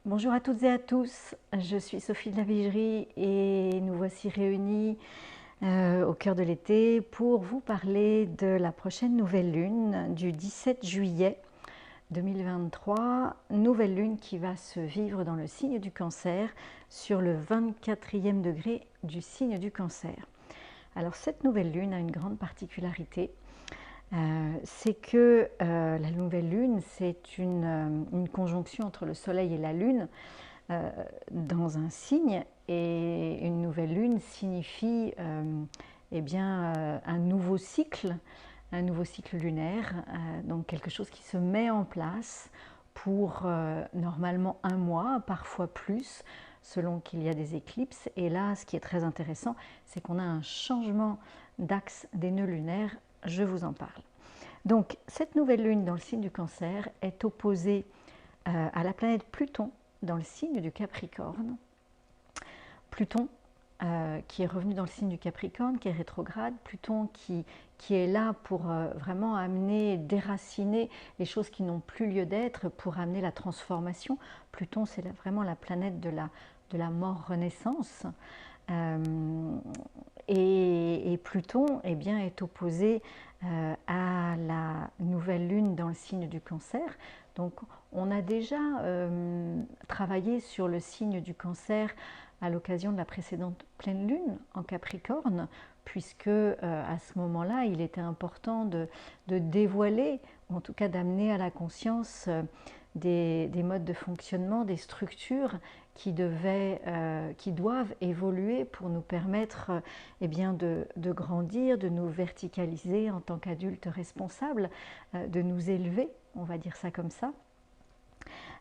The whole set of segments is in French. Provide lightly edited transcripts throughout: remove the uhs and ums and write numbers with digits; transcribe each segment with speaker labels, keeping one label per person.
Speaker 1: Bonjour à toutes et à tous, je suis Sophie de la Vigerie et nous voici réunis au cœur de l'été pour vous parler de la prochaine nouvelle lune du 17 juillet 2023, nouvelle lune qui va se vivre dans le signe du Cancer sur le 24e degré du signe du Cancer. Alors cette nouvelle lune a une grande particularité, c'est que la nouvelle lune, c'est une conjonction entre le soleil et la lune dans un signe, et une nouvelle lune signifie un nouveau cycle lunaire, donc quelque chose qui se met en place pour normalement un mois, parfois plus, selon qu'il y a des éclipses. Et là, ce qui est très intéressant, c'est qu'on a un changement d'axe des nœuds lunaires, je vous en parle. Donc cette nouvelle lune dans le signe du Cancer est opposée à la planète Pluton dans le signe du Capricorne. Pluton qui est revenu dans le signe du Capricorne, qui est rétrograde, Pluton qui est là pour vraiment amener, déraciner les choses qui n'ont plus lieu d'être, pour amener la transformation. Pluton, c'est vraiment la planète de la mort-renaissance. Et Pluton est opposé à la nouvelle lune dans le signe du Cancer. Donc on a déjà travaillé sur le signe du Cancer à l'occasion de la précédente pleine lune en Capricorne, puisque à ce moment-là, il était important de dévoiler, ou en tout cas d'amener à la conscience des modes de fonctionnement, des structures qui doivent évoluer pour nous permettre de grandir, de nous verticaliser en tant qu'adultes responsables, de nous élever, on va dire ça comme ça,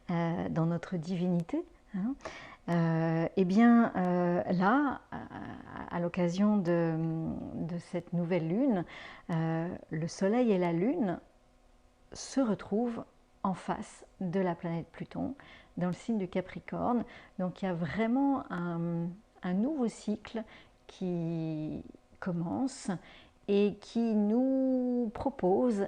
Speaker 1: dans notre divinité. Là, à l'occasion de cette nouvelle lune, le Soleil et la Lune se retrouvent en face de la planète Pluton dans le signe du Capricorne. Donc il y a vraiment un nouveau cycle qui commence et qui nous propose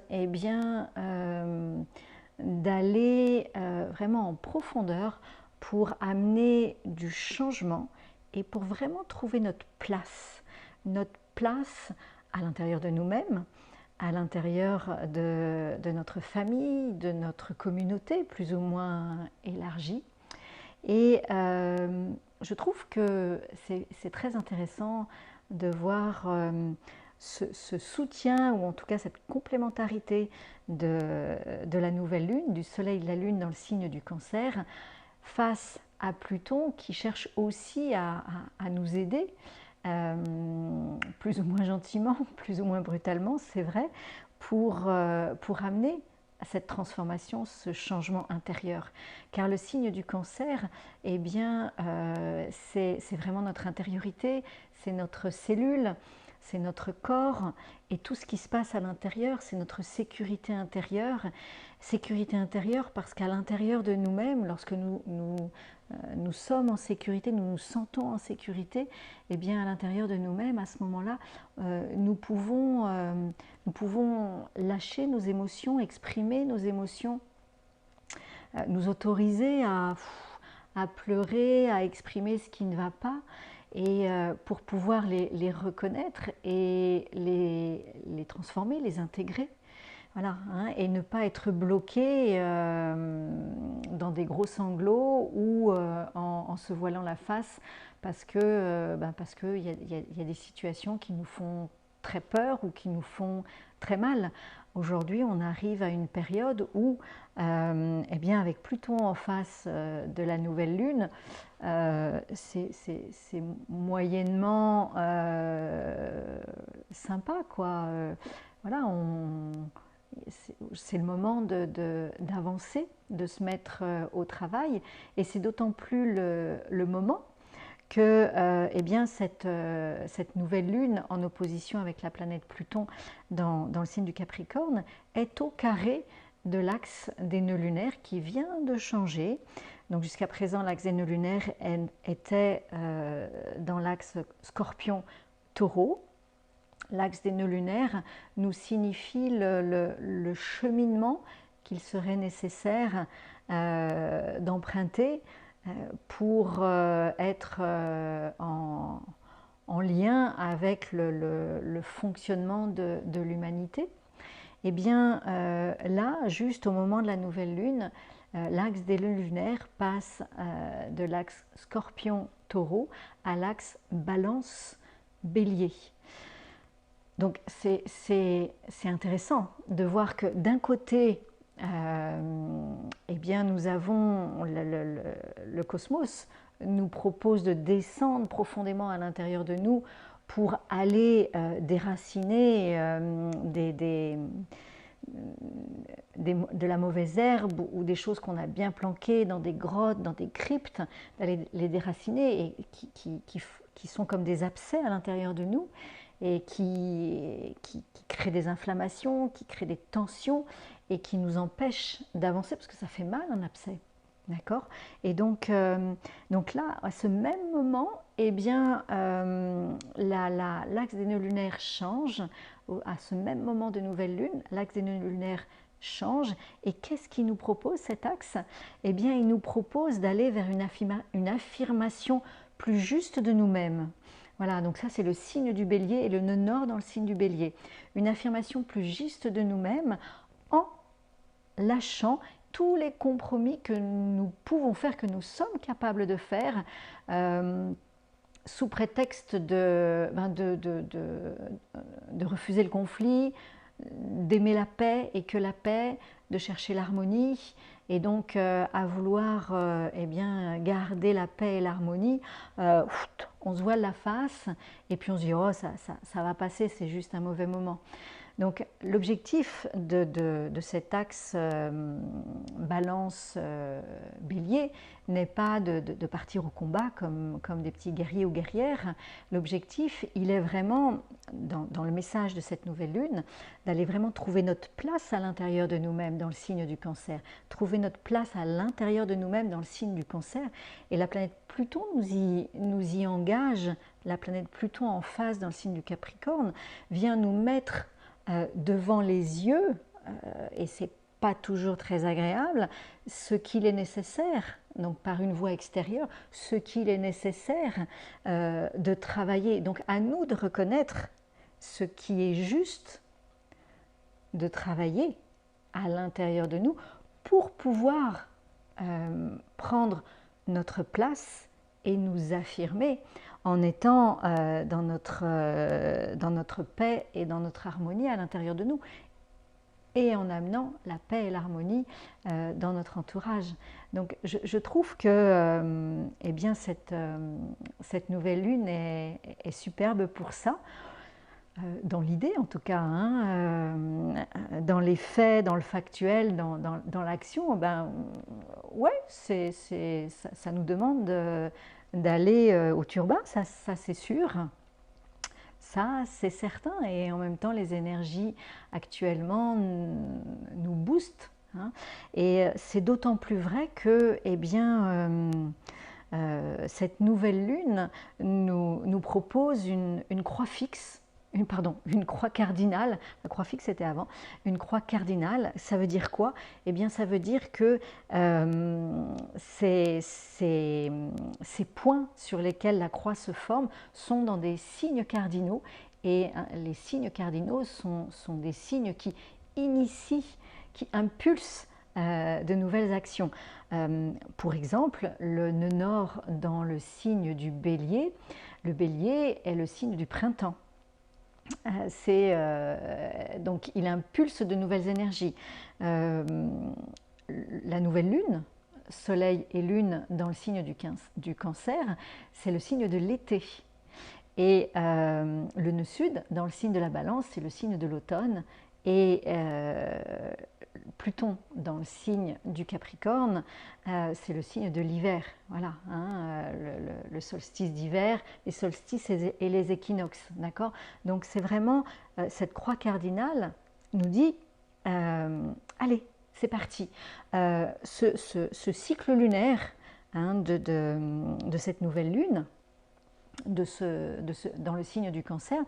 Speaker 1: d'aller vraiment en profondeur pour amener du changement et pour vraiment trouver notre place à l'intérieur de nous-mêmes, à l'intérieur de notre famille, de notre communauté plus ou moins élargie. Et je trouve que c'est très intéressant de voir ce soutien, ou en tout cas cette complémentarité de la nouvelle lune, du soleil et de la lune dans le signe du Cancer, face à Pluton qui cherche aussi à nous aider, plus ou moins gentiment, plus ou moins brutalement, c'est vrai, pour amener à cette transformation, ce changement intérieur. Car le signe du Cancer, c'est vraiment notre intériorité, c'est notre cellule, c'est notre corps, et tout ce qui se passe à l'intérieur, c'est notre sécurité intérieure. Sécurité intérieure parce qu'à l'intérieur de nous-mêmes, lorsque nous sommes en sécurité, nous nous sentons en sécurité, à l'intérieur de nous-mêmes, à ce moment-là, nous pouvons lâcher nos émotions, exprimer nos émotions, nous autoriser à pleurer, à exprimer ce qui ne va pas, et pour pouvoir les reconnaître et les transformer, les intégrer. Voilà, et ne pas être bloqué dans des gros sanglots ou en se voilant la face parce qu'il y a des situations qui nous font très peur ou qui nous font très mal. Aujourd'hui, on arrive à une période où, avec Pluton en face de la nouvelle lune, c'est moyennement sympa, quoi. Voilà, c'est le moment d'avancer, de se mettre au travail, et c'est d'autant plus le moment que cette nouvelle lune en opposition avec la planète Pluton dans le signe du Capricorne est au carré de l'axe des nœuds lunaires qui vient de changer. Donc jusqu'à présent, l'axe des nœuds lunaires était dans l'axe Scorpion-Taureau. L'axe des nœuds lunaires nous signifie le cheminement qu'il serait nécessaire d'emprunter pour être en lien avec le fonctionnement de l'humanité. Eh bien, là, juste au moment de la nouvelle lune, l'axe des lunes lunaires passe de l'axe Scorpion-Taureau à l'axe Balance-Bélier. Donc, c'est intéressant de voir que d'un côté, eh bien, nous avons le cosmos nous propose de descendre profondément à l'intérieur de nous pour aller déraciner de la mauvaise herbe ou des choses qu'on a bien planquées dans des grottes, dans des cryptes, d'aller les déraciner et qui sont comme des abcès à l'intérieur de nous et qui créent des inflammations, qui créent des tensions et qui nous empêchent d'avancer parce que ça fait mal un abcès. D'accord. Et donc là, à ce même moment, eh bien, l'axe des nœuds lunaires change. À ce même moment de nouvelle lune, l'axe des nœuds lunaires change. Et qu'est-ce qu'il nous propose cet axe? Eh bien, il nous propose d'aller vers une affirmation plus juste de nous-mêmes. Voilà, donc ça c'est le signe du bélier et le nœud nord dans le signe du bélier. Une affirmation plus juste de nous-mêmes en lâchant tous les compromis que nous pouvons faire, que nous sommes capables de faire, sous prétexte de refuser le conflit, d'aimer la paix et que la paix, de chercher l'harmonie, et donc à vouloir eh bien, garder la paix et l'harmonie, on se voile la face et puis on se dit oh ça va passer, c'est juste un mauvais moment. Donc l'objectif de cet axe balance-bélier n'est pas de partir au combat comme des petits guerriers ou guerrières. L'objectif, il est vraiment, dans le message de cette nouvelle lune, d'aller vraiment trouver notre place à l'intérieur de nous-mêmes dans le signe du Cancer. Trouver notre place à l'intérieur de nous-mêmes dans le signe du Cancer. Et la planète Pluton nous y engage. La planète Pluton en phase dans le signe du Capricorne vient nous mettre devant les yeux, et c'est pas toujours très agréable, ce qu'il est nécessaire, donc par une voie extérieure, ce qu'il est nécessaire de travailler. Donc à nous de reconnaître ce qui est juste de travailler à l'intérieur de nous pour pouvoir prendre notre place et nous affirmer en étant dans notre paix et dans notre harmonie à l'intérieur de nous et en amenant la paix et l'harmonie dans notre entourage. Donc je trouve que eh bien, cette nouvelle lune est superbe pour ça. Dans l'idée en tout cas, hein, dans les faits, dans le factuel, dans l'action, ben, ouais, ça nous demande d'aller au turbin, ça c'est sûr, ça c'est certain, et en même temps les énergies actuellement nous boostent, hein, et c'est d'autant plus vrai que eh bien, cette nouvelle lune nous propose une croix fixe. Une croix cardinale. La croix fixe c'était avant. Une croix cardinale, ça veut dire quoi? Eh bien, ça veut dire que ces points sur lesquels la croix se forme sont dans des signes cardinaux. Et les signes cardinaux sont des signes qui initient, qui impulsent de nouvelles actions. Pour exemple, le nœud nord dans le signe du bélier. Le bélier est le signe du printemps. Donc il impulse de nouvelles énergies. La nouvelle lune, soleil et lune dans le signe du Cancer, c'est le signe de l'été. Et le nœud sud, dans le signe de la Balance, c'est le signe de l'automne. Et Pluton, dans le signe du Capricorne, c'est le signe de l'hiver. Voilà, hein, le solstice d'hiver, les solstices et les équinoxes. D'accord. Donc c'est vraiment cette croix cardinale nous dit allez, c'est parti. Ce cycle lunaire, hein, de cette nouvelle lune, dans le signe du Cancer,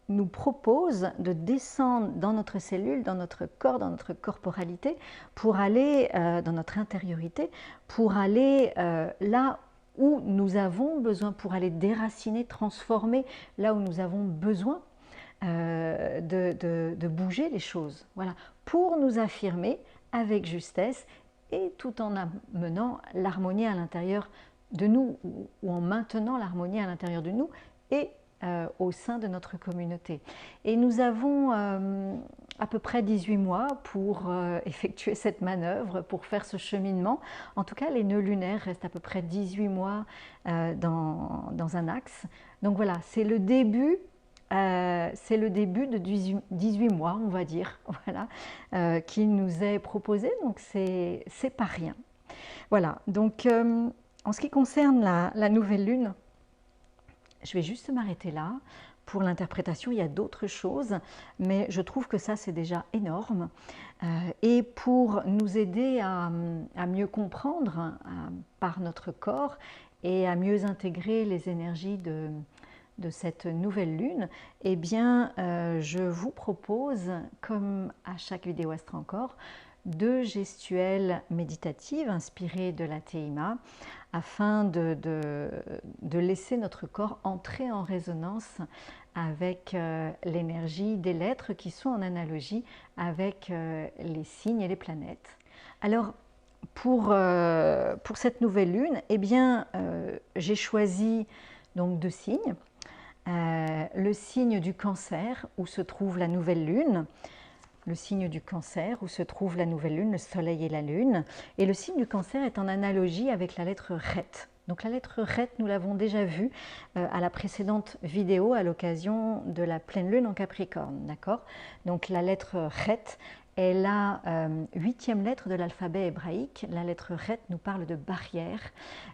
Speaker 1: nous propose de descendre dans notre cellule, dans notre corps, dans notre corporalité, pour aller dans notre intériorité, pour aller là où nous avons besoin, pour aller déraciner, transformer là où nous avons besoin de bouger les choses. Voilà, pour nous affirmer avec justesse et tout en amenant l'harmonie à l'intérieur de nous ou en maintenant l'harmonie à l'intérieur de nous et au sein de notre communauté. Et nous avons à peu près 18 mois pour effectuer cette manœuvre, pour faire ce cheminement. En tout cas, les nœuds lunaires restent à peu près 18 mois dans un axe. Donc voilà, c'est le début de 18 mois, on va dire, voilà, qui nous est proposé, donc c'est pas rien. Voilà, donc en ce qui concerne la nouvelle lune, je vais juste m'arrêter là. Pour l'interprétation, il y a d'autres choses, mais je trouve que ça, c'est déjà énorme. Et pour nous aider à mieux comprendre par notre corps et à mieux intégrer les énergies de cette nouvelle lune, eh bien, je vous propose, comme à chaque vidéo Astre Encore, 2 gestuelles méditatives inspirées de la Teima afin de laisser notre corps entrer en résonance avec l'énergie des lettres qui sont en analogie avec les signes et les planètes. Alors, pour cette nouvelle lune, eh bien, j'ai choisi donc 2 signes. Le signe du Cancer, où se trouve la nouvelle lune, le signe du Cancer, où se trouve la nouvelle lune, le soleil et la lune. Et le signe du Cancer est en analogie avec la lettre Ret. Donc la lettre Ret, nous l'avons déjà vue à la précédente vidéo à l'occasion de la pleine lune en Capricorne. D'accord? Donc la lettre Ret est la 8e lettre de l'alphabet hébraïque. La lettre Ret nous parle de barrière,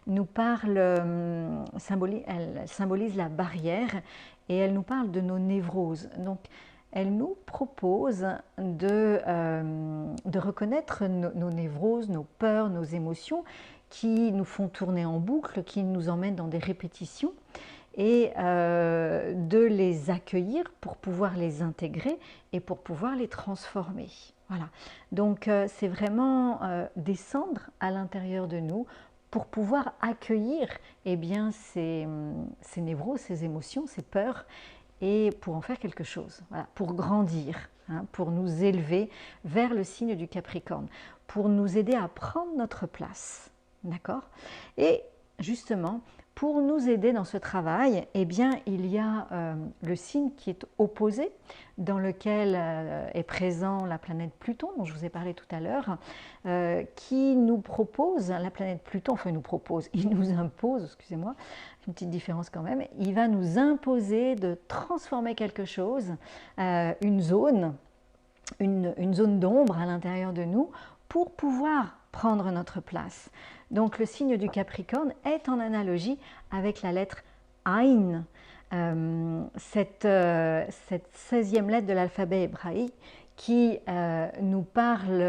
Speaker 1: nous parle, elle symbolise la barrière et elle nous parle de nos névroses. Donc elle nous propose de reconnaître nos névroses, nos peurs, nos émotions qui nous font tourner en boucle, qui nous emmènent dans des répétitions et de les accueillir pour pouvoir les intégrer et pour pouvoir les transformer. Voilà. Donc c'est vraiment descendre à l'intérieur de nous pour pouvoir accueillir eh bien, ces névroses, ces émotions, ces peurs et pour en faire quelque chose, voilà, pour grandir, hein, pour nous élever vers le signe du Capricorne, pour nous aider à prendre notre place, d'accord? Et justement, pour nous aider dans ce travail, eh bien, il y a le signe qui est opposé, dans lequel est présent la planète Pluton, dont je vous ai parlé tout à l'heure, qui nous propose, la planète Pluton, enfin nous propose, il nous impose, excusez-moi, une petite différence quand même, il va nous imposer de transformer quelque chose, une zone d'ombre à l'intérieur de nous, pour pouvoir prendre notre place. Donc le signe du Capricorne est en analogie avec la lettre Aïn, cette 16e lettre de l'alphabet hébraïque qui nous parle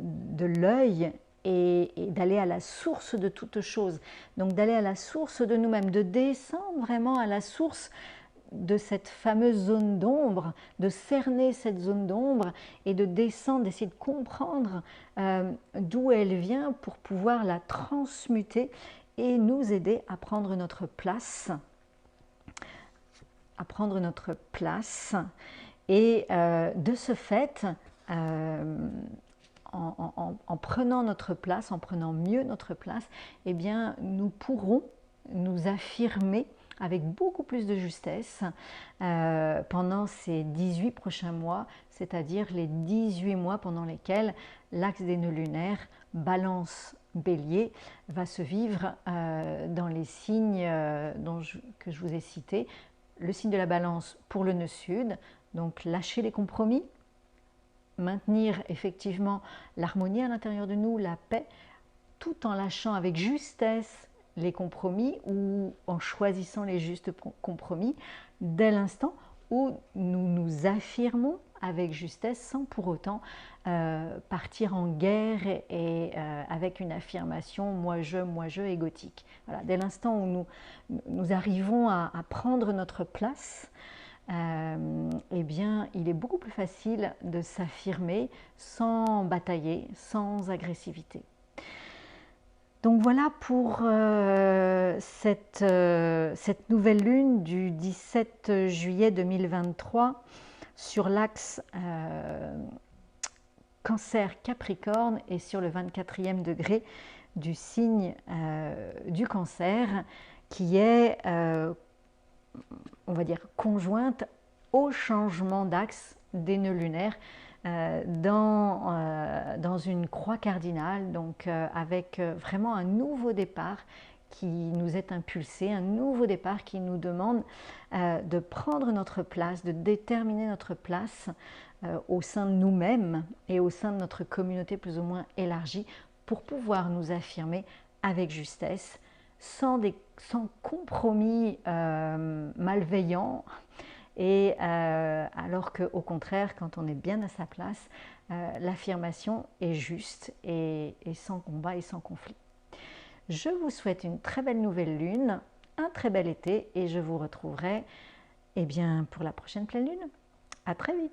Speaker 1: de l'œil et d'aller à la source de toute chose. Donc d'aller à la source de nous-mêmes, de descendre vraiment à la source de cette fameuse zone d'ombre, de cerner cette zone d'ombre et de descendre, d'essayer de comprendre d'où elle vient pour pouvoir la transmuter et nous aider à prendre notre place, et de ce fait, en prenant notre place, en prenant mieux notre place, eh bien, nous pourrons nous affirmer avec beaucoup plus de justesse pendant ces 18 prochains mois, c'est-à-dire les 18 mois pendant lesquels l'axe des nœuds lunaires, Balance, Bélier, va se vivre dans les signes que je vous ai cités. Le signe de la Balance pour le nœud sud, donc lâcher les compromis, maintenir effectivement l'harmonie à l'intérieur de nous, la paix, tout en lâchant avec justesse les compromis ou en choisissant les justes compromis dès l'instant où nous nous affirmons avec justesse sans pour autant partir en guerre et avec une affirmation moi je égotique. Voilà, dès l'instant où nous arrivons à prendre notre place, eh bien, il est beaucoup plus facile de s'affirmer sans batailler, sans agressivité. Donc voilà pour cette nouvelle lune du 17 juillet 2023 sur l'axe Cancer-Capricorne et sur le 24e degré du signe du Cancer, qui est, on va dire, conjointe au changement d'axe des nœuds lunaires dans une croix cardinale, donc avec vraiment un nouveau départ qui nous est impulsé, un nouveau départ qui nous demande de prendre notre place, de déterminer notre place au sein de nous-mêmes et au sein de notre communauté plus ou moins élargie pour pouvoir nous affirmer avec justesse, sans compromis malveillants. Et alors qu'au contraire, quand on est bien à sa place, l'affirmation est juste et sans combat et sans conflit. Je vous souhaite une très belle nouvelle lune, un très bel été et je vous retrouverai pour la prochaine pleine lune. À très vite.